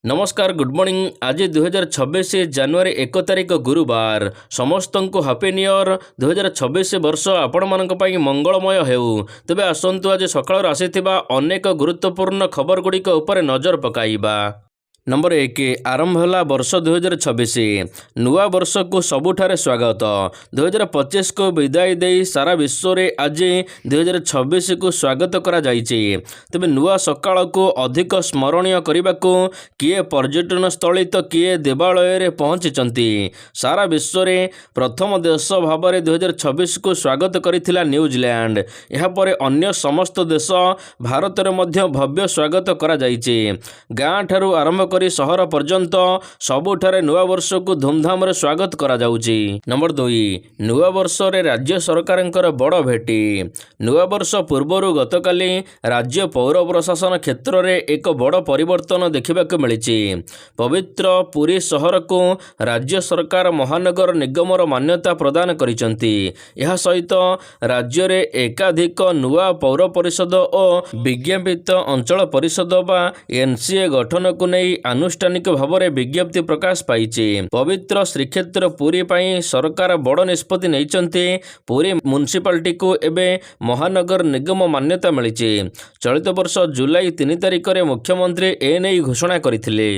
नमस्कार good morning. आज 2026 ଜାନୁଆରୀ 1 ତାରିଖ ଗୁରୁବାର। ସମସ୍ତଙ୍କୁ ହାପି ନ୍ୟୁ ଇୟର। 2026 ବର୍ଷ ଆପଣମାନଙ୍କ ପାଇଁ ମଙ୍ଗଳମୟ ହେଉ। ତେବେ ଆସନ୍ତୁ ଆଜି ସକାଳରୁ ଆସିଥିବା ଅନେକ ଗୁରୁତ୍ୱପୂର୍ଣ୍ଣ ଖବରଗୁଡ଼ିକ ଉପରେ ନଜର ପକାଇବା। ନମ୍ବର 1, ଆରମ୍ଭ ହେଲା ବର୍ଷ 2026। ନୂଆ ବର୍ଷକୁ ସବୁଠାରେ ସ୍ୱାଗତ। 2025କୁ ବିଦାୟ ଦେଇ ସାରା ବିଶ୍ୱରେ ଆଜି 2026କୁ ସ୍ୱାଗତ କରାଯାଇଛି। ତେବେ ନୂଆ ସକାଳକୁ ଅଧିକ ସ୍ମରଣୀୟ କରିବାକୁ କିଏ ପର୍ଯ୍ୟଟନସ୍ଥଳୀ ତ କିଏ ଦେବାଳୟରେ ପହଞ୍ଚିଛନ୍ତି। ସାରା ବିଶ୍ୱରେ ପ୍ରଥମ ଦେଶ ଭାବରେ 2026କୁ ସ୍ୱାଗତ କରିଥିଲା ନ୍ୟୁଜିଲ୍ୟାଣ୍ଡ। ଏହାପରେ ଅନ୍ୟ ସମସ୍ତ ଦେଶ, ଭାରତରେ ମଧ୍ୟ ଭବ୍ୟ ସ୍ୱାଗତ କରାଯାଇଛି। ଗାଁ ଠାରୁ ଆରମ୍ଭ କରି ସହର ପର୍ଯ୍ୟନ୍ତ ସବୁଠାରେ ନୂଆବର୍ଷକୁ ଧୁମଧାମରେ ସ୍ୱାଗତ କରାଯାଉଛି। ନମ୍ବର 2, ନୂଆବର୍ଷରେ ରାଜ୍ୟ ସରକାରଙ୍କର ବଡ଼ ଭେଟି। ନୂଆବର୍ଷ ପୂର୍ବରୁ ଗତକାଲି ରାଜ୍ୟ ପୌର ପ୍ରଶାସନ କ୍ଷେତ୍ରରେ ଏକ ବଡ଼ ପରିବର୍ତ୍ତନ ଦେଖିବାକୁ ମିଳିଛି। ପବିତ୍ର ପୁରୀ ସହରକୁ ରାଜ୍ୟ ସରକାର ମହାନଗର ନିଗମର ମାନ୍ୟତା ପ୍ରଦାନ କରିଛନ୍ତି। ଏହା ସହିତ ରାଜ୍ୟରେ ଏକାଧିକ ନୂଆ ପୌର ପରିଷଦ ଓ ବିଜ୍ଞାପିତ ଅଞ୍ଚଳ ପରିଷଦ ବା ଏନସିଏ ଗଠନକୁ ନେଇ ଆନୁଷ୍ଠାନିକ ଭାବରେ ବିଜ୍ଞପ୍ତି ପ୍ରକାଶ ପାଇଛି। ପବିତ୍ର ଶ୍ରୀକ୍ଷେତ୍ର ପୁରୀ ପାଇଁ ସରକାର ବଡ଼ ନିଷ୍ପତ୍ତି ନେଇଛନ୍ତି। ପୁରୀ ମ୍ୟୁନିସିପାଲିଟିକୁ ଏବେ ମହାନଗର ନିଗମ ମାନ୍ୟତା ମିଳିଛି। ଚଳିତ ବର୍ଷ ଜୁଲାଇ 3 ତାରିଖରେ ମୁଖ୍ୟମନ୍ତ୍ରୀ ଏନେଇ ଘୋଷଣା କରିଥିଲେ।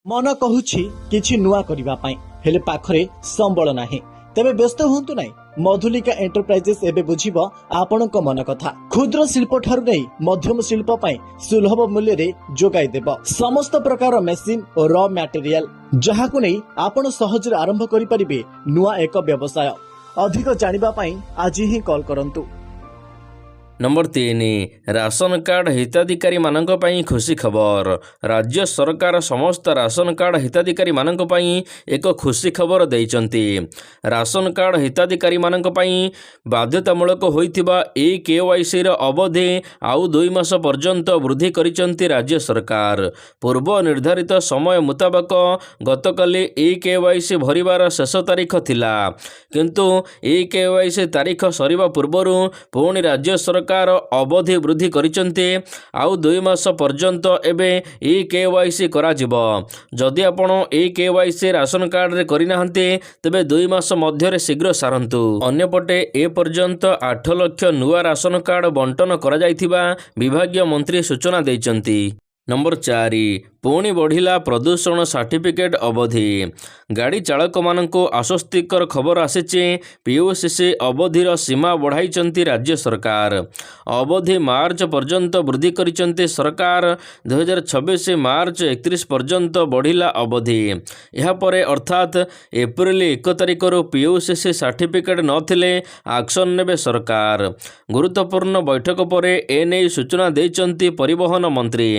ମନ କହୁଛି କିଛି ନୂଆ କରିବା ପାଇଁ, ହେଲେ ପାଖରେ ସମ୍ବଳ ନାହିଁ। ତେବେ ବ୍ୟସ୍ତ ହୁଅନ୍ତୁ ନାହିଁ, ମଧୁଲିକା ଏଣ୍ଟରପ୍ରାଇଜେସ୍ ଏବେ ବୁଝିବ ଆପଣଙ୍କ ମନ କଥା। କ୍ଷୁଦ୍ର ଶିଳ୍ପ ଠାରୁ ନେଇ ମଧ୍ୟମ ଶିଳ୍ପ ପାଇଁ ସୁଲଭ ମୂଲ୍ୟରେ ଯୋଗାଇ ଦେବ ସମସ୍ତ ପ୍ରକାର ମେସିନ ଓ ର ମ୍ୟାଟେରିଆଲ, ଯାହାକୁ ନେଇ ଆପଣ ସହଜରେ ଆରମ୍ଭ କରିପାରିବେ ନୂଆ ଏକ ବ୍ୟବସାୟ। ଅଧିକ ଜାଣିବା ପାଇଁ ଆଜି ହିଁ କଲ୍ କରନ୍ତୁ। ନମ୍ବର 3, ରାସନ କାର୍ଡ ହିତାଧିକାରୀମାନଙ୍କ ପାଇଁ ଖୁସି ଖବର। ରାଜ୍ୟ ସରକାର ସମସ୍ତ ରାସନ କାର୍ଡ ହିତାଧିକାରୀମାନଙ୍କ ପାଇଁ ଏକ ଖୁସି ଖବର ଦେଇଛନ୍ତି। ରାସନ କାର୍ଡ ହିତାଧିକାରୀମାନଙ୍କ ପାଇଁ ବାଧ୍ୟତାମୂଳକ ହୋଇଥିବା KYCର ଅବଧି ଆଉ 2 ମାସ ପର୍ଯ୍ୟନ୍ତ ବୃଦ୍ଧି କରିଛନ୍ତି ରାଜ୍ୟ ସରକାର। ପୂର୍ବ ନିର୍ଦ୍ଧାରିତ ସମୟ ମୁତାବକ ଗତକାଲି KYC ଭରିବାର ଶେଷ ତାରିଖ ଥିଲା, କିନ୍ତୁ KYC ତାରିଖ ସରିବା ପୂର୍ବରୁ ପୁଣି ରାଜ୍ୟ ସରକାର ଅବଧି ବୃଦ୍ଧି କରିଛନ୍ତି। ଆଉ 2 ମାସ ପର୍ଯ୍ୟନ୍ତ ଏବେ KYC କରାଯିବ। ଯଦି ଆପଣ KYC ରାସନ କାର୍ଡରେ କରିନାହାନ୍ତି, ତେବେ 2 ମାସ ମଧ୍ୟରେ ଶୀଘ୍ର ସାରନ୍ତୁ। ଅନ୍ୟପଟେ ଏପର୍ଯ୍ୟନ୍ତ 8 ଲକ୍ଷ ନୂଆ ରାସନ କାର୍ଡ ବଣ୍ଟନ କରାଯାଇଥିବା ବିଭାଗୀୟ ମନ୍ତ୍ରୀ ସୂଚନା ଦେଇଛନ୍ତି। ନମ୍ବର 4, ପୁଣି ବଢ଼ିଲା ପ୍ରଦୂଷଣ ସାର୍ଟିଫିକେଟ୍ ଅବଧି। ଗାଡ଼ି ଚାଳକମାନଙ୍କୁ ଆଶ୍ୱସ୍ତିକର ଖବର ଆସିଛି। PUCC ଅବଧିର ସୀମା ବଢ଼ାଇଛନ୍ତି ରାଜ୍ୟ ସରକାର। ଅବଧି ମାର୍ଚ୍ଚ ପର୍ଯ୍ୟନ୍ତ ବୃଦ୍ଧି କରିଛନ୍ତି ସରକାର। 2026 ମାର୍ଚ୍ଚ 31 ପର୍ଯ୍ୟନ୍ତ ବଢ଼ିଲା ଅବଧି। ଏହାପରେ ଅର୍ଥାତ୍ ଏପ୍ରିଲ 1 ତାରିଖରୁ PUCC ସାର୍ଟିଫିକେଟ୍ ନଥିଲେ ଆକ୍ସନ୍ ନେବେ ସରକାର। ଗୁରୁତ୍ୱପୂର୍ଣ୍ଣ ବୈଠକ ପରେ ଏନେଇ ସୂଚନା ଦେଇଛନ୍ତି ପରିବହନ ମନ୍ତ୍ରୀ।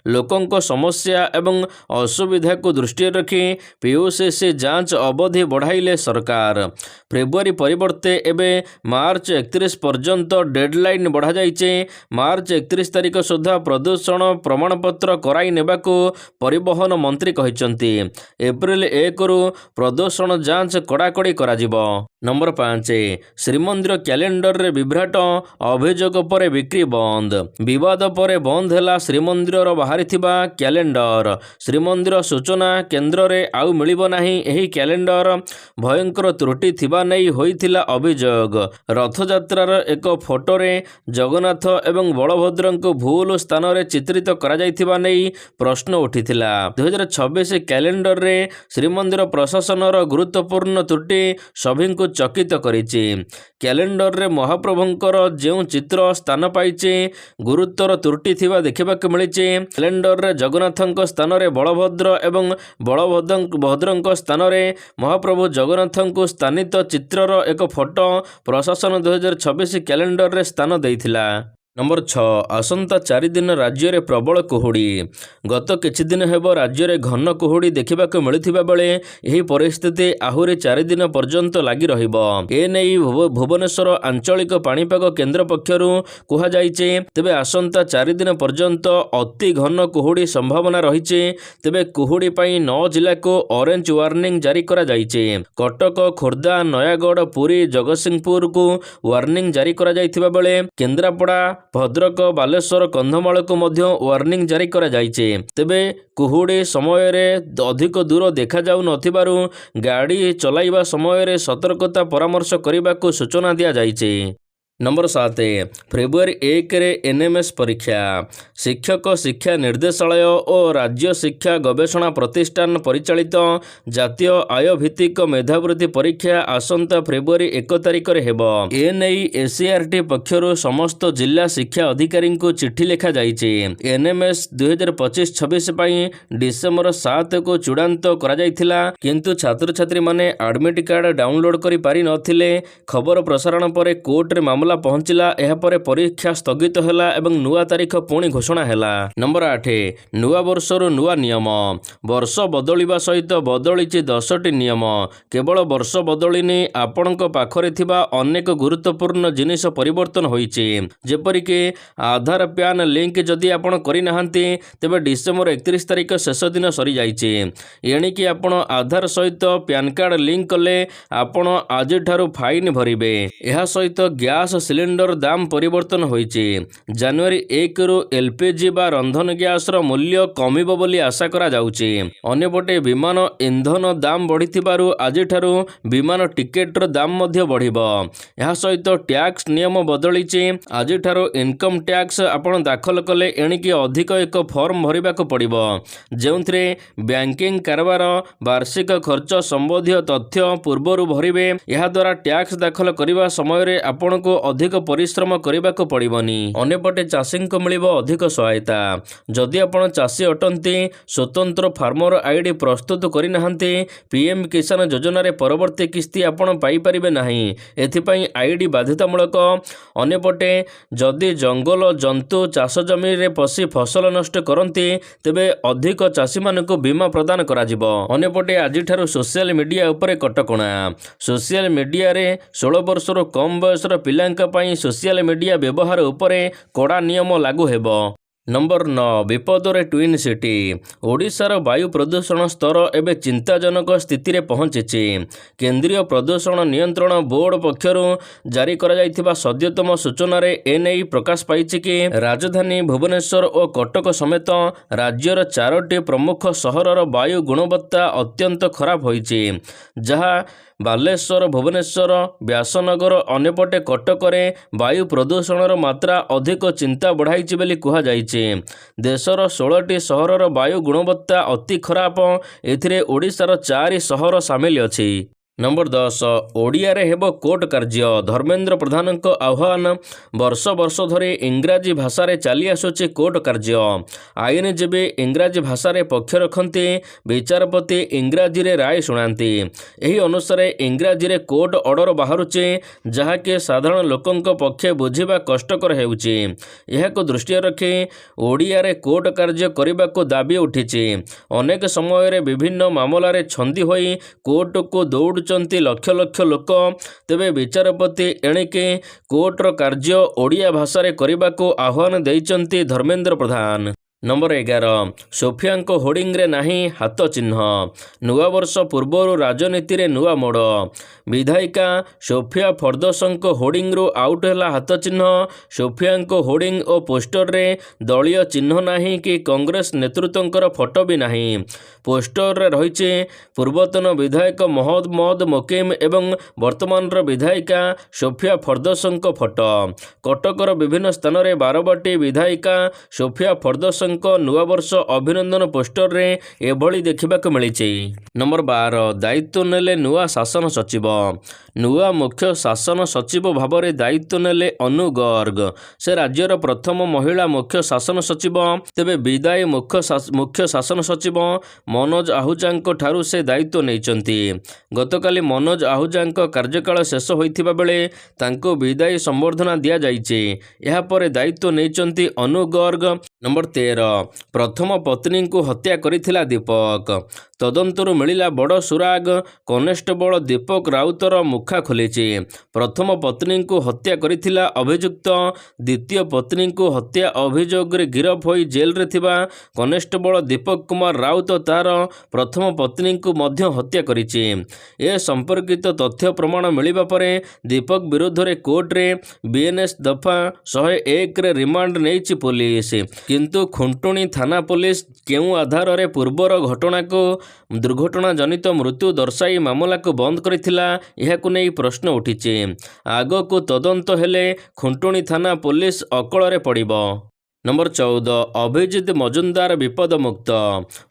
ଲୋକଙ୍କ ସମସ୍ୟା ଏବଂ ଅସୁବିଧାକୁ ଦୃଷ୍ଟିରେ ରଖି PUCC ଯାଞ୍ଚ ଅବଧି ବଢ଼ାଇଲେ ସରକାର। ଫେବୃଆରୀ ପରିବର୍ତ୍ତେ ଏବେ ମାର୍ଚ୍ଚ 31 ପର୍ଯ୍ୟନ୍ତ ଡେଡ୍ଲାଇନ୍ ବଢ଼ାଯାଇଛି। ମାର୍ଚ୍ଚ 31 ତାରିଖ ସୁଦ୍ଧା ପ୍ରଦୂଷଣ ପ୍ରମାଣପତ୍ର କରାଇ ନେବାକୁ ପରିବହନ ମନ୍ତ୍ରୀ କହିଛନ୍ତି। ଏପ୍ରିଲ 1ରୁ ପ୍ରଦୂଷଣ ଯାଞ୍ଚ କଡ଼ାକଡ଼ି କରାଯିବ। ନମ୍ବର 5, ଶ୍ରୀମନ୍ଦିର କ୍ୟାଲେଣ୍ଡରରେ ବିଭ୍ରାଟ, ଅଭିଯୋଗ ପରେ ବିକ୍ରି ବନ୍ଦ। ବିବାଦ ପରେ ବନ୍ଦ ହେଲା ଶ୍ରୀମନ୍ଦିରର ବାହାରିଥିବା କ୍ୟାଲେଣ୍ଡର। ଶ୍ରୀମନ୍ଦିର ସୂଚନା କେନ୍ଦ୍ରରେ ଆଉ ମିଳିବ ନାହିଁ ଏହି କ୍ୟାଲେଣ୍ଡର। ଭୟଙ୍କର ତ୍ରୁଟି ଥିବା ନେଇ ହୋଇଥିଲା ଅଭିଯୋଗ। ରଥଯାତ୍ରାର ଏକ ଫଟୋରେ ଜଗନ୍ନାଥ ଏବଂ ବଳଭଦ୍ରଙ୍କୁ ଭୁଲ ସ୍ଥାନରେ ଚିତ୍ରିତ କରାଯାଇଥିବା ନେଇ ପ୍ରଶ୍ନ ଉଠିଥିଲା। 2026 କ୍ୟାଲେଣ୍ଡରରେ ଶ୍ରୀମନ୍ଦିର ପ୍ରଶାସନର ଗୁରୁତ୍ୱପୂର୍ଣ୍ଣ ତ୍ରୁଟି ସଭିଙ୍କୁ ଚକିତ କରିଛି। କ୍ୟାଲେଣ୍ଡରରେ ମହାପ୍ରଭୁଙ୍କର ଯେଉଁ ଚିତ୍ର ସ୍ଥାନ ପାଇଛି, ଗୁରୁତର ତ୍ରୁଟି ଥିବା ଦେଖିବାକୁ ମିଳିଛି। କ୍ୟାଲେଣ୍ଡରରେ ଜଗନ୍ନାଥଙ୍କ ସ୍ଥାନରେ ବଳଭଦ୍ର ଏବଂ ବଳଭଦ୍ରଙ୍କ ସ୍ଥାନରେ ମହାପ୍ରଭୁ ଜଗନ୍ନାଥଙ୍କୁ ସ୍ଥାନିତ ଚିତ୍ରର ଏକ ଫଟୋ ପ୍ରଶାସନ 2026 କ୍ୟାଲେଣ୍ଡରରେ ସ୍ଥାନ ଦେଇଥିଲା। ନମ୍ବର 6, ଆସନ୍ତା 4 ଦିନ ରାଜ୍ୟରେ ପ୍ରବଳ କୁହୁଡ଼ି। ଗତ କିଛି ଦିନ ହେବ ରାଜ୍ୟରେ ଘନ କୁହୁଡ଼ି ଦେଖିବାକୁ ମିଳୁଥିବା ବେଳେ ଏହି ପରିସ୍ଥିତି ଆହୁରି 4 ଦିନ ପର୍ଯ୍ୟନ୍ତ ଲାଗି ରହିବ। ଏନେଇ ଭୁବନେଶ୍ୱର ଆଞ୍ଚଳିକ ପାଣିପାଗ କେନ୍ଦ୍ର ପକ୍ଷରୁ କୁହାଯାଇଛି। ତେବେ ଆସନ୍ତା 4 ଦିନ ପର୍ଯ୍ୟନ୍ତ ଅତି ଘନ କୁହୁଡ଼ି ସମ୍ଭାବନା ରହିଛି। ତେବେ କୁହୁଡ଼ି ପାଇଁ 9 ଜିଲ୍ଲାକୁ ଅରେଞ୍ଜ ୱାର୍ଣ୍ଣିଂ ଜାରି କରାଯାଇଛି। କଟକ, ଖୋର୍ଦ୍ଧା, ନୟାଗଡ଼, ପୁରୀ, ଜଗତସିଂହପୁରକୁ ୱାର୍ଣ୍ଣିଂ ଜାରି କରାଯାଇଥିବା ବେଳେ କେନ୍ଦ୍ରାପଡ଼ା, ଭଦ୍ରକ ବାଲେଶ୍ୱର କନ୍ଧମାଳକୁ ମଧ୍ୟ ୱାର୍ଣ୍ଣିଂ ଜାରି କରାଯାଇଛି। ତେବେ କୁହୁଡ଼ି ସମୟରେ ଅଧିକ ଦୂର ଦେଖାଯାଉନଥିବାରୁ ଗାଡ଼ି ଚଲାଇବା ସମୟରେ ସତର୍କତା ପରାମର୍ଶ କରିବାକୁ ସୂଚନା ଦିଆଯାଇଛି। ନମ୍ବର 7 ଫେବୃଆରୀ 1ରେ NMS ପରୀକ୍ଷା। ଶିକ୍ଷକ ଶିକ୍ଷା ନିର୍ଦ୍ଦେଶାଳୟ ଓ ରାଜ୍ୟ ଶିକ୍ଷା ଗବେଷଣା ପ୍ରତିଷ୍ଠାନ ପରିଚାଳିତ ଜାତୀୟ ଆୟଭିତ୍ତିକ ମେଧାବୃତ୍ତି ପରୀକ୍ଷା ଆସନ୍ତା ଫେବୃଆରୀ 1 ତାରିଖରେ ହେବ। ଏନେଇ SCERT ପକ୍ଷରୁ ସମସ୍ତ ଜିଲ୍ଲା ଶିକ୍ଷା ଅଧିକାରୀଙ୍କୁ ଚିଠି ଲେଖାଯାଇଛି। NMS 2025-26 ପାଇଁ ଡିସେମ୍ବର 7କୁ ଚୂଡ଼ାନ୍ତ କରାଯାଇଥିଲା, କିନ୍ତୁ ଛାତ୍ରଛାତ୍ରୀମାନେ ଆଡମିଟ୍ କାର୍ଡ଼ ଡାଉନଲୋଡ୍ କରିପାରିନଥିଲେ। ଖବର ପ୍ରସାରଣ ପରେ କୋର୍ଟରେ ମାମଲା ପହଞ୍ଚିଲା। ଏହାପରେ ପରୀକ୍ଷା ସ୍ଥଗିତ ହେଲା ଏବଂ ନୂଆ ତାରିଖ ପୁଣି ଘୋଷଣା ହେଲା। ନମ୍ବର 8 ନୂଆ ବର୍ଷରୁ ନୂଆ ନିୟମ। ବର୍ଷ ବଦଳିବା ସହିତ ବଦଳିଛି 10ଟି ନିୟମ। କେବଳ ବର୍ଷ ବଦଳିନି, ଆପଣଙ୍କ ପାଖରେ ଥିବା ଅନେକ ଗୁରୁତ୍ୱପୂର୍ଣ୍ଣ ଜିନିଷ ପରିବର୍ତ୍ତନ ହୋଇଛି। ଯେପରିକି ଆଧାର ପ୍ୟାନ୍ ଲିଙ୍କ ଯଦି ଆପଣ କରିନାହାନ୍ତି, ତେବେ ଡିସେମ୍ବର 31 ତାରିଖ ଶେଷ ଦିନ ସରିଯାଇଛି। ଏଣିକି ଆପଣ ଆଧାର ସହିତ ପ୍ୟାନ୍ କାର୍ଡ଼ ଲିଙ୍କ କଲେ ଆପଣ ଆଜିଠାରୁ ଫାଇନ୍ ଭରିବେ। ଏହା ସହିତ ଗ୍ୟାସ୍ ସିଲିଣ୍ଡର ଦାମ ପରିବର୍ତ୍ତନ ହୋଇଛି। ଜାନୁଆରୀ 1ରୁ LPG ବା ରନ୍ଧନ ଗ୍ୟାସର ମୂଲ୍ୟ କମିବ ବୋଲି ଆଶା କରାଯାଉଛି। ଅନ୍ୟପଟେ ବିମାନ ଇନ୍ଧନ ଦାମ ବଢ଼ିଥିବାରୁ ଆଜିଠାରୁ ବିମାନ ଟିକେଟର ଦାମ ମଧ୍ୟ ବଢ଼ିବ। ଏହା ସହିତ ଟ୍ୟାକ୍ସ ନିୟମ ବଦଳିଛି। ଆଜିଠାରୁ ଇନକମ୍ ଟ୍ୟାକ୍ସ ଆପଣ ଦାଖଲ କଲେ ଏଣିକି ଅଧିକ ଏକ ଫର୍ମ ଭରିବାକୁ ପଡ଼ିବ, ଯେଉଁଥିରେ ବ୍ୟାଙ୍କିଂ କାରବାର, ବାର୍ଷିକ ଖର୍ଚ୍ଚ ସମ୍ବନ୍ଧୀୟ ତଥ୍ୟ ପୂର୍ବରୁ ଭରିବେ। ଏହାଦ୍ୱାରା ଟ୍ୟାକ୍ସ ଦାଖଲ କରିବା ସମୟରେ ଆପଣଙ୍କୁ ଅଧିକ ପରିଶ୍ରମ କରିବାକୁ ପଡ଼ିବନି। ଅନ୍ୟପଟେ ଚାଷୀଙ୍କୁ ମିଳିବ ଅଧିକ ସହାୟତା। ଯଦି ଆପଣ ଚାଷୀ ଅଟନ୍ତି, ସ୍ୱତନ୍ତ୍ର ଫାର୍ମର ID ପ୍ରସ୍ତୁତ କରିନାହାନ୍ତି, PM କିଷାନ ଯୋଜନାରେ ପରବର୍ତ୍ତୀ କିସ୍ତି ଆପଣ ପାଇପାରିବେ ନାହିଁ। ଏଥିପାଇଁ ID ବାଧ୍ୟତାମୂଳକ। ଅନ୍ୟପଟେ ଯଦି ଜଙ୍ଗଲ ଜନ୍ତୁ ଚାଷ ଜମିରେ ପଶି ଫସଲ ନଷ୍ଟ କରନ୍ତି, ତେବେ ଅଧିକ ଚାଷୀମାନଙ୍କୁ ବୀମା ପ୍ରଦାନ କରାଯିବ। ଅନ୍ୟପଟେ ଆଜିଠାରୁ ସୋସିଆଲ ମିଡ଼ିଆ ଉପରେ କଟକଣା। ସୋସିଆଲ ମିଡ଼ିଆରେ 16 ବର୍ଷରୁ କମ୍ ବୟସର ପିଲାଙ୍କ ପାଇଁ ସୋସିଆଲ ମିଡ଼ିଆ ବ୍ୟବହାର ଉପରେ କଡ଼ା ନିୟମ ଲାଗୁ ହେବ। ନମ୍ବର 9 ବିପଦରେ ଟ୍ୱିନ୍ ସିଟି। ଓଡ଼ିଶାର ବାୟୁ ପ୍ରଦୂଷଣ ସ୍ତର ଏବେ ଚିନ୍ତାଜନକ ସ୍ଥିତିରେ ପହଞ୍ଚିଛି। କେନ୍ଦ୍ରୀୟ ପ୍ରଦୂଷଣ ନିୟନ୍ତ୍ରଣ ବୋର୍ଡ ପକ୍ଷରୁ ଜାରି କରାଯାଇଥିବା ସଦ୍ୟତମ ସୂଚନାରେ ଏନେଇ ପ୍ରକାଶ ପାଇଛି କି ରାଜଧାନୀ ଭୁବନେଶ୍ୱର ଓ କଟକ ସମେତ ରାଜ୍ୟର 4ଟି ପ୍ରମୁଖ ସହରର ବାୟୁ ଗୁଣବତ୍ତା ଅତ୍ୟନ୍ତ ଖରାପ ହୋଇଛି, ଯାହା ବାଲେଶ୍ୱର, ଭୁବନେଶ୍ୱର, ବ୍ୟାସନଗର, ଅନ୍ୟପଟେ କଟକରେ ବାୟୁ ପ୍ରଦୂଷଣର ମାତ୍ରା ଅଧିକ ଚିନ୍ତା ବଢ଼ାଇଛି ବୋଲି କୁହାଯାଇଛି। ଦେଶର 16ଟି ସହରର ବାୟୁ ଗୁଣବତ୍ତା ଅତି ଖରାପ। ଏଥିରେ ଓଡ଼ିଶାର 4 ସହର ସାମିଲ ଅଛି। ନମ୍ବର 10 ଓଡ଼ିଆରେ ହେବ କୋର୍ଟ କାର୍ଯ୍ୟ। ଧର୍ମେନ୍ଦ୍ର ପ୍ରଧାନଙ୍କ ଆହ୍ୱାନ। ବର୍ଷ ବର୍ଷ ଧରି ଇଂରାଜୀ ଭାଷାରେ ଚାଲି ଆସୁଛି କୋର୍ଟ କାର୍ଯ୍ୟ। ଆଇନଜୀବୀ ଇଂରାଜୀ ଭାଷାରେ ପକ୍ଷ ରଖନ୍ତି, ବିଚାରପତି ଇଂରାଜୀରେ ରାୟ ଶୁଣାନ୍ତି। ଏହି ଅନୁସାରେ ଇଂରାଜୀରେ କୋର୍ଟ ଅର୍ଡର ବାହାରୁଛି, ଯାହାକି ସାଧାରଣ ଲୋକଙ୍କ ପକ୍ଷେ ବୁଝିବା କଷ୍ଟକର ହେଉଛି। ଏହାକୁ ଦୃଷ୍ଟିରେ ରଖି ଓଡ଼ିଆରେ କୋର୍ଟ କାର୍ଯ୍ୟ କରିବାକୁ ଦାବି ଉଠିଛି। ଅନେକ ସମୟରେ ବିଭିନ୍ନ ମାମଲାରେ ଛନ୍ଦି ହୋଇ କୋର୍ଟକୁ ଦୌଡ଼ୁଛନ୍ତି ଲକ୍ଷ ଲକ୍ଷ ଲୋକ। ତେବେ ବିଚାରପତି ଏଣିକି କୋର୍ଟର କାର୍ଯ୍ୟ ଓଡ଼ିଆ ଭାଷାରେ କରିବାକୁ ଆହ୍ୱାନ ଦେଇଛନ୍ତି ଧର୍ମେନ୍ଦ୍ର ପ୍ରଧାନ। ନମ୍ବର 11 ସୋଫିଆଙ୍କ ହୋର୍ଡିଂରେ ନାହିଁ ହାତ ଚିହ୍ନ। ନୂଆବର୍ଷ ପୂର୍ବରୁ ରାଜନୀତିରେ ନୂଆ ମୋଡ଼। ବିଧାୟିକା ସୋଫିଆ ଫର୍ଦୋସଙ୍କ ହୋର୍ଡିଂରୁ ଆଉଟ୍ ହେଲା ହାତ ଚିହ୍ନ। ସୋଫିଆଙ୍କ ହୋର୍ଡିଂ ଓ ପୋଷ୍ଟରରେ ଦଳୀୟ ଚିହ୍ନ ନାହିଁ କି କଂଗ୍ରେସ ନେତୃତ୍ୱଙ୍କର ଫଟୋ ବି ନାହିଁ। ପୋଷ୍ଟରରେ ରହିଛି ପୂର୍ବତନ ବିଧାୟକ ମହମ୍ମଦ ମୋକିମ ଏବଂ ବର୍ତ୍ତମାନର ବିଧାୟିକା ସୋଫିଆ ଫର୍ଦୋସଙ୍କ ଫଟୋ। କଟକର ବିଭିନ୍ନ ସ୍ଥାନରେ ବାରବାଟୀ ବିଧାୟିକା ସୋଫିଆ ଫର୍ଦୋସଙ୍କ ନୂଆବର୍ଷ ଅଭିନନ୍ଦନ ପୋଷ୍ଟରରେ ଏଭଳି ଦେଖିବାକୁ ମିଳିଛି। ନମ୍ବର 12 ଦାୟିତ୍ୱ ନେଲେ ନୂଆ ଶାସନ ସଚିବ। ନୂଆ ମୁଖ୍ୟ ଶାସନ ସଚିବ ଭାବରେ ଦାୟିତ୍ୱ ନେଲେ ଅନୁ ଗର୍ଗ। ସେ ରାଜ୍ୟର ପ୍ରଥମ ମହିଳା ମୁଖ୍ୟ ଶାସନ ସଚିବ। ତେବେ ବିଦାୟୀ ମୁଖ୍ୟ ଶାସନ ସଚିବ ମନୋଜ ଆହୁଜାଙ୍କ ଠାରୁ ସେ ଦାୟିତ୍ୱ ନେଇଛନ୍ତି। ଗତକାଲି ମନୋଜ ଆହୁଜାଙ୍କ କାର୍ଯ୍ୟକାଳ ଶେଷ ହୋଇଥିବା ବେଳେ ତାଙ୍କୁ ବିଦାୟୀ ସମ୍ବର୍ଦ୍ଧନା ଦିଆଯାଇଛି। ଏହାପରେ ଦାୟିତ୍ୱ ନେଇଛନ୍ତି ଅନୁ ଗର୍ଗ। ନମ୍ବର 13 ପ୍ରଥମ ପତ୍ନୀଙ୍କୁ ହତ୍ୟା କରିଥିଲା ଦୀପକ। ତଦନ୍ତରୁ ମିଳିଲା ବଡ଼ ସୁରାଗ। କନେଷ୍ଟବଳ ଦୀପକ ରାଉତର ମୁଖା ଖୋଲିଛି। ପ୍ରଥମ ପତ୍ନୀଙ୍କୁ ହତ୍ୟା କରିଥିଲା ଅଭିଯୁକ୍ତ। ଦ୍ୱିତୀୟ ପତ୍ନୀଙ୍କୁ ହତ୍ୟା ଅଭିଯୋଗରେ ଗିରଫ ହୋଇ ଜେଲରେ ଥିବା କନେଷ୍ଟବଳ ଦୀପକ କୁମାର ରାଉତ ତାର ପ୍ରଥମ ପତ୍ନୀଙ୍କୁ ମଧ୍ୟ ହତ୍ୟା କରିଛି। ଏ ସମ୍ପର୍କିତ ତଥ୍ୟ ପ୍ରମାଣ ମିଳିବା ପରେ ଦୀପକ ବିରୋଧରେ କୋର୍ଟରେ ବିଏନ୍ଏସ୍ ଦଫା 101ରେ ରିମାଣ୍ଡ ନେଇଛି ପୋଲିସ। କିନ୍ତୁ ଖୁଣ୍ଟୁଣି ଥାନା ପୋଲିସ କେଉଁ ଆଧାରରେ ପୂର୍ବର ଘଟଣାକୁ ଦୁର୍ଘଟଣାଜନିତ ମୃତ୍ୟୁ ଦର୍ଶାଇ ମାମଲାକୁ ବନ୍ଦ କରିଥିଲା, ଏହାକୁ ନେଇ ପ୍ରଶ୍ନ ଉଠିଛି। ଆଗକୁ ତଦନ୍ତ ହେଲେ ଖୁଣ୍ଟୁଣି ଥାନା ପୋଲିସ ଅକଳରେ ପଡ଼ିବ। ନମ୍ବର 14, ଅଭିଜିତ ମଜୁମଦାର ବିପଦମୁକ୍ତ।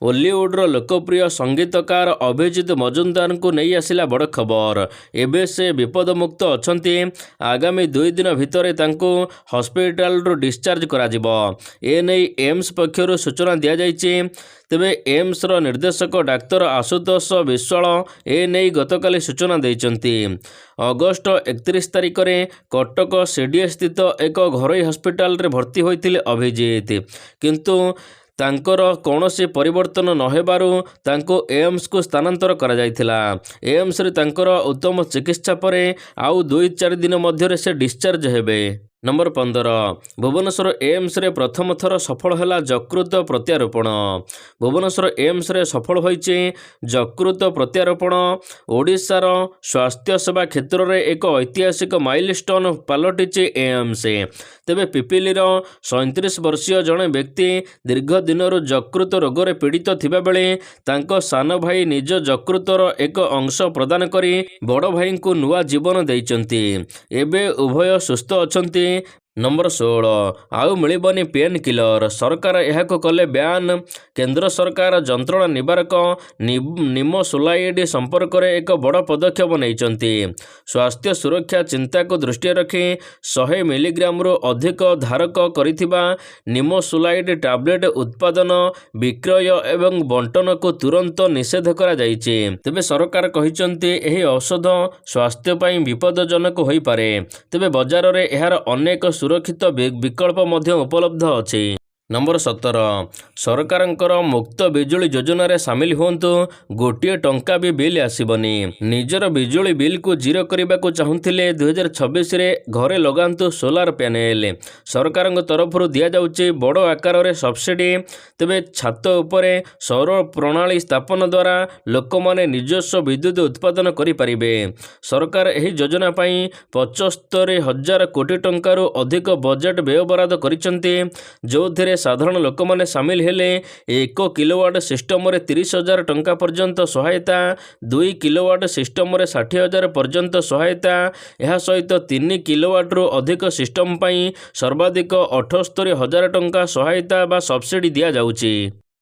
ଓଲିଉଡର ଲୋକପ୍ରିୟ ସଙ୍ଗୀତକାର ଅଭିଜିତ ମଜୁମଦାରଙ୍କୁ ନେଇ ଆସିଲା ବଡ଼ ଖବର। ଏବେ ସେ ବିପଦମୁକ୍ତ ଅଛନ୍ତି। ଆଗାମୀ 2 ଦିନ ଭିତରେ ତାଙ୍କୁ ହସ୍ପିଟାଲରୁ ଡିସଚାର୍ଜ କରାଯିବ। ଏନେଇ ଏମ୍ସ ପକ୍ଷରୁ ସୂଚନା ଦିଆଯାଇଛି। ତେବେ ଏମ୍ସର ନିର୍ଦ୍ଦେଶକ ଡାକ୍ତର ଆଶୁତୋଷ ବିଶ୍ୱାଳ ଏନେଇ ଗତକାଲି ସୂଚନା ଦେଇଛନ୍ତି। ଅଗଷ୍ଟ 31 ତାରିଖରେ କଟକ ସିଡିଏ ସ୍ଥିତ ଏକ ଘରୋଇ ହସ୍ପିଟାଲରେ ଭର୍ତ୍ତି ହୋଇଥିଲେ ଅଭିଜିତ। କିନ୍ତୁ ତାଙ୍କର କୌଣସି ପରିବର୍ତ୍ତନ ନ ହେବାରୁ ତାଙ୍କୁ ଏମ୍ସକୁ ସ୍ଥାନାନ୍ତର କରାଯାଇଥିଲା। ଏମ୍ସରେ ତାଙ୍କର ଉତ୍ତମ ଚିକିତ୍ସା ପରେ ଆଉ 2-4 ଦିନ ମଧ୍ୟରେ ସେ ଡିସଚାର୍ଜ ହେବେ। ନମ୍ବର 15, ଭୁବନେଶ୍ୱର ଏମ୍ସରେ ପ୍ରଥମ ଥର ସଫଳ ହେଲା ଯକୃତ ପ୍ରତ୍ୟାରୋପଣ। ଭୁବନେଶ୍ୱର ଏମ୍ସରେ ସଫଳ ହୋଇଛି ଯକୃତ ପ୍ରତ୍ୟାରୋପଣ। ଓଡ଼ିଶାର ସ୍ୱାସ୍ଥ୍ୟସେବା କ୍ଷେତ୍ରରେ ଏକ ଐତିହାସିକ ମାଇଲଷ୍ଟୋନ୍ ପାଲଟିଛି ଏମ୍ସ। ତେବେ ପିପିଲିର 37 ବର୍ଷୀୟ ଜଣେ ବ୍ୟକ୍ତି ଦୀର୍ଘ ଦିନରୁ ଯକୃତ ରୋଗରେ ପୀଡ଼ିତ ଥିବାବେଳେ ତାଙ୍କ ସାନ ଭାଇ ନିଜ ଯକୃତର ଏକ ଅଂଶ ପ୍ରଦାନ କରି ବଡ଼ ଭାଇଙ୍କୁ ନୂଆ ଜୀବନ ଦେଇଛନ୍ତି। ଏବେ ଉଭୟ ସୁସ୍ଥ ଅଛନ୍ତି। ନମ୍ବର 16, ଆଉ ମିଳିବନି ପେନ୍ କିଲର, ସରକାର ଏହାକୁ କଲେ ବ୍ୟାନ୍। କେନ୍ଦ୍ର ସରକାର ଯନ୍ତ୍ରଣା ନିବାରକ ନିମୋସୁଲାଇଡ୍ ସମ୍ପର୍କରେ ଏକ ବଡ଼ ପଦକ୍ଷେପ ନେଇଛନ୍ତି। ସ୍ୱାସ୍ଥ୍ୟ ସୁରକ୍ଷା ଚିନ୍ତାକୁ ଦୃଷ୍ଟିରେ ରଖି 100 ମିଲିଗ୍ରାମରୁ ଅଧିକ ଧାରକ କରିଥିବା ନିମୋସୁଲାଇଡ୍ ଟାବଲେଟ୍ ଉତ୍ପାଦନ, ବିକ୍ରୟ ଏବଂ ବଣ୍ଟନକୁ ତୁରନ୍ତ ନିଷେଧ କରାଯାଇଛି। ତେବେ ସରକାର କହିଛନ୍ତି ଏହି ଔଷଧ ସ୍ୱାସ୍ଥ୍ୟ ପାଇଁ ବିପଦଜନକ ହୋଇପାରେ। ତେବେ ବଜାରରେ ଏହାର ଅନେକ ସୁରକ୍ଷିତ ବିକଳ୍ପ ମଧ୍ୟ ଉପଲବ୍ଧ ଅଛି। ନମ୍ବର 17, ସରକାରଙ୍କର ମୁକ୍ତ ବିଜୁଳି ଯୋଜନାରେ ସାମିଲ ହୁଅନ୍ତୁ। ଗୋଟିଏ ଟଙ୍କା ବି ବିଲ୍ ଆସିବନି। ନିଜର ବିଜୁଳି ବିଲ୍କୁ ଜିରୋ କରିବାକୁ ଚାହୁଁଥିଲେ 2026ରେ ଘରେ ଲଗାନ୍ତୁ ସୋଲାର ପ୍ୟାନେଲ। ସରକାରଙ୍କ ତରଫରୁ ଦିଆଯାଉଛି ବଡ଼ ଆକାରରେ ସବସିଡି। ତେବେ ଛାତ ଉପରେ ସୌର ପ୍ରଣାଳୀ ସ୍ଥାପନ ଦ୍ୱାରା ଲୋକମାନେ ନିଜସ୍ୱ ବିଦ୍ୟୁତ ଉତ୍ପାଦନ କରିପାରିବେ। ସରକାର ଏହି ଯୋଜନା ପାଇଁ 75,000 କୋଟି ଟଙ୍କାରୁ ଅଧିକ ବଜେଟ୍ ବ୍ୟୟବରାଦ କରିଛନ୍ତି, ଯେଉଁଥିରେ ସାଧାରଣ ଲୋକମାନେ ସାମିଲ ହେଲେ 1 କିଲୋୱାଟ୍ ସିଷ୍ଟମରେ 30,000 ଟଙ୍କା ପର୍ଯ୍ୟନ୍ତ ସହାୟତା, 2 କିଲୋୱାଟ୍ ସିଷ୍ଟମରେ 60,000 ପର୍ଯ୍ୟନ୍ତ ସହାୟତା। ଏହା ସହିତ 3 କିଲୋୱାଟ୍ରୁ ଅଧିକ ସିଷ୍ଟମ ପାଇଁ ସର୍ବାଧିକ 78,000 ଟଙ୍କା ସହାୟତା ବା ସବସିଡି ଦିଆଯାଉଛି।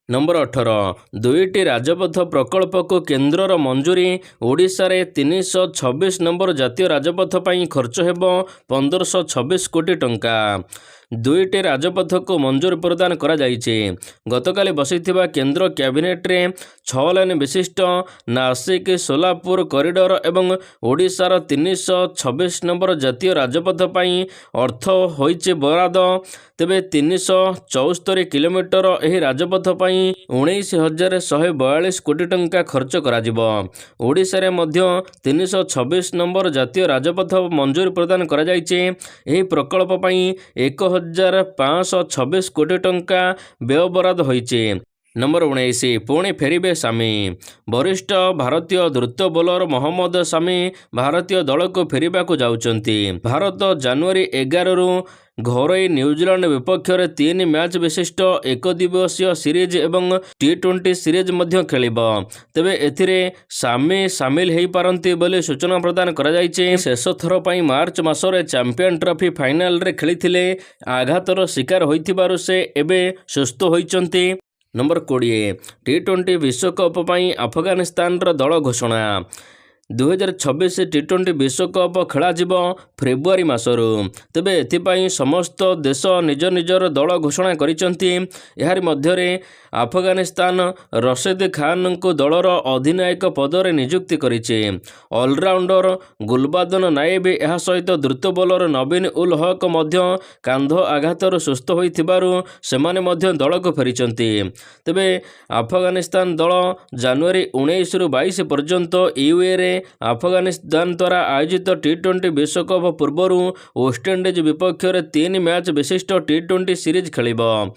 ନମ୍ବର 18, 2ଟି ରାଜପଥ ପ୍ରକଳ୍ପକୁ କେନ୍ଦ୍ରର ମଞ୍ଜୁରୀ। ଓଡ଼ିଶାରେ 326 ନମ୍ବର ଜାତୀୟ ରାଜପଥ ପାଇଁ ଖର୍ଚ୍ଚ ହେବ 1,526 କୋଟି ଟଙ୍କା। 2ଟି ରାଜପଥକୁ ମଞ୍ଜୁରୀ ପ୍ରଦାନ କରାଯାଇଛି। ଗତକାଲି ବସିଥିବା କେନ୍ଦ୍ର କ୍ୟାବିନେଟ୍ରେ 6 ଲେନ୍ ବିଶିଷ୍ଟ ନାସିକ ସୋଲାପୁର କରିଡର ଏବଂ ଓଡ଼ିଶାର 326 ନମ୍ବର ଜାତୀୟ ରାଜପଥ ପାଇଁ ଅର୍ଥ ହୋଇଛି ବରାଦ। ତେବେ 374 କିଲୋମିଟର ଏହି ରାଜପଥ ପାଇଁ 19,142 କୋଟି ଟଙ୍କା ଖର୍ଚ୍ଚ କରାଯିବ। ଓଡ଼ିଶାରେ ମଧ୍ୟ 326 ନମ୍ବର ଜାତୀୟ ରାଜପଥ ମଞ୍ଜୁରୀ ପ୍ରଦାନ କରାଯାଇଛି। ଏହି ପ୍ରକଳ୍ପ ପାଇଁ 1,526 କୋଟି ଟଙ୍କା ବ୍ୟୟବରାଦ ହୋଇଛି। ନମ୍ବର 19, ପୁଣି ଫେରିବେ ସାମି। ବରିଷ୍ଠ ଭାରତୀୟ ଦ୍ରୁତ ବୋଲର ମହମ୍ମଦ ସାମି ଭାରତୀୟ ଦଳକୁ ଫେରିବାକୁ ଯାଉଛନ୍ତି। ଭାରତ ଜାନୁଆରୀ 11ରୁ ଘରୋଇ ନ୍ୟୁଜିଲାଣ୍ଡ ବିପକ୍ଷରେ 3 ମ୍ୟାଚ୍ ବିଶିଷ୍ଟ ଏକଦିବସୀୟ ସିରିଜ୍ ଏବଂ T20 ସିରିଜ୍ ମଧ୍ୟ ଖେଳିବ। ତେବେ ଏଥିରେ ସାମି ସାମିଲ ହୋଇପାରନ୍ତି ବୋଲି ସୂଚନା ପ୍ରଦାନ କରାଯାଇଛି। ଶେଷ ଥର ପାଇଁ ମାର୍ଚ୍ଚ ମାସରେ ଚାମ୍ପିୟନ୍ ଟ୍ରଫି ଫାଇନାଲରେ ଖେଳିଥିଲେ। ଆଘାତର ଶିକାର ହୋଇଥିବାରୁ ସେ ଏବେ ସୁସ୍ଥ ହୋଇଛନ୍ତି। ନମ୍ବର 20, T20 ବିଶ୍ୱକପ୍ ପାଇଁ ଆଫଗାନିସ୍ତାନର ଦଳ ଘୋଷଣା। 2026 ଟି20 ବିଶ୍ୱକପ୍ ଖେଳାଯିବ ଫେବୃଆରୀ ମାସରୁ। ତେବେ ଏଥିପାଇଁ ସମସ୍ତ ଦେଶ ନିଜ ନିଜର ଦଳ ଘୋଷଣା କରିଛନ୍ତି। ଏହାରି ମଧ୍ୟରେ ଆଫଗାନିସ୍ତାନ ରସିଦ୍ ଖାନଙ୍କୁ ଦଳର ଅଧିନାୟକ ପଦରେ ନିଯୁକ୍ତି କରିଛି। ଅଲରାଉଣ୍ଡର ଗୁଲବାଦନ ନାଏବ ଏହା ସହିତ ଦ୍ରୁତ ବୋଲର ନବୀନ ଉଲ୍ ହକ୍ ମଧ୍ୟ କାନ୍ଧ ଆଘାତରୁ ସୁସ୍ଥ ହୋଇଥିବାରୁ ସେମାନେ ମଧ୍ୟ ଦଳକୁ ଫେରିଛନ୍ତି। ତେବେ ଆଫଗାନିସ୍ତାନ ଦଳ ଜାନୁଆରୀ 19ରୁ 22 ପର୍ଯ୍ୟନ୍ତ ୟୁଏରେ ଆଫଗାନିସ୍ତାନ ଦ୍ୱାରା ଆୟୋଜିତ ଟି20 ବିଶ୍ୱକପ୍ ପୂର୍ବରୁ ୱେଷ୍ଟଇଣ୍ଡିଜ୍ ବିପକ୍ଷରେ 3 ମ୍ୟାଚ୍ ବିଶିଷ୍ଟ ଟି20 ସିରିଜ୍ ଖେଳିବ।